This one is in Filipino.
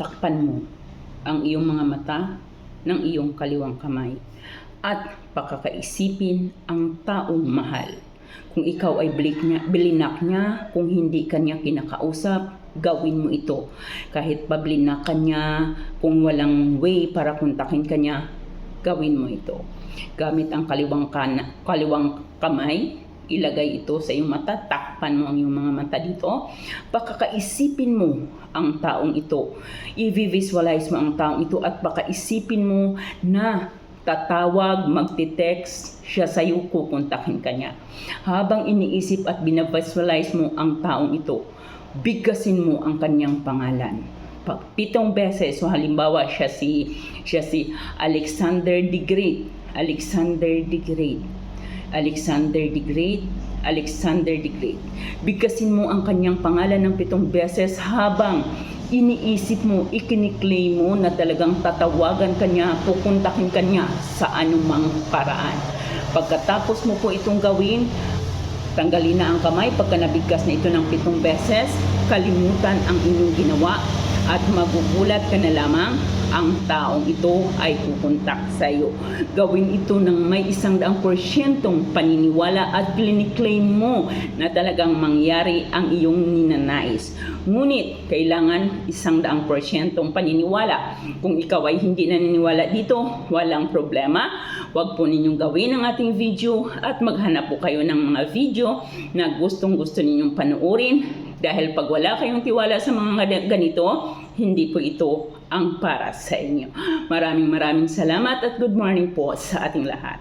takpan mo ang iyong mga mata ng iyong kaliwang kamay at pakakaisipin ang taong mahal. Kung ikaw ay bilinak niya, kung hindi kanya kinakausap, gawin mo ito. Kahit pablinak kanya, kung walang way para kontakin kanya, gawin mo ito. Gamit ang kaliwang kamay, ilagay ito sa iyong mata, takpan mo ang iyong mga mata dito. Pakakaisipin mo ang taong ito. I-visualize mo ang taong ito at baka-isipin mo na tatawag, magte-text siya sa iyo, kukontakin ka niya. Habang iniisip at binavisualize mo ang taong ito, bigkasin mo ang kanyang pangalan. 7 beses, so halimbawa siya si Alexander the Great, Alexander the Great, Alexander the Great, Alexander the Great. Bigkasin mo ang kanyang pangalan ng 7 beses habang iniisip mo, ikiniklaim mo na talagang tatawagan kanya, pupuntakin kanya sa anumang paraan. Pagkatapos mo po itong gawin, tanggalin na ang kamay. Pagka nabigkas na ito ng 7 beses, kalimutan ang inyong ginawa at magugulat ka na lamang ang taong ito ay pupuntak sa iyo. Gawin ito ng may 100% paniniwala at kliniklaim mo na talagang mangyari ang iyong ninanais. Ngunit kailangan 100% paniniwala. Kung ikaw ay hindi naniniwala dito, walang problema. Huwag po ninyong gawin ang ating video at maghanap po kayo ng mga video na gustong-gusto ninyong panoorin. Dahil pag wala kayong tiwala sa mga ganito, hindi po ito ang para sa inyo. Maraming salamat at good morning po sa ating lahat.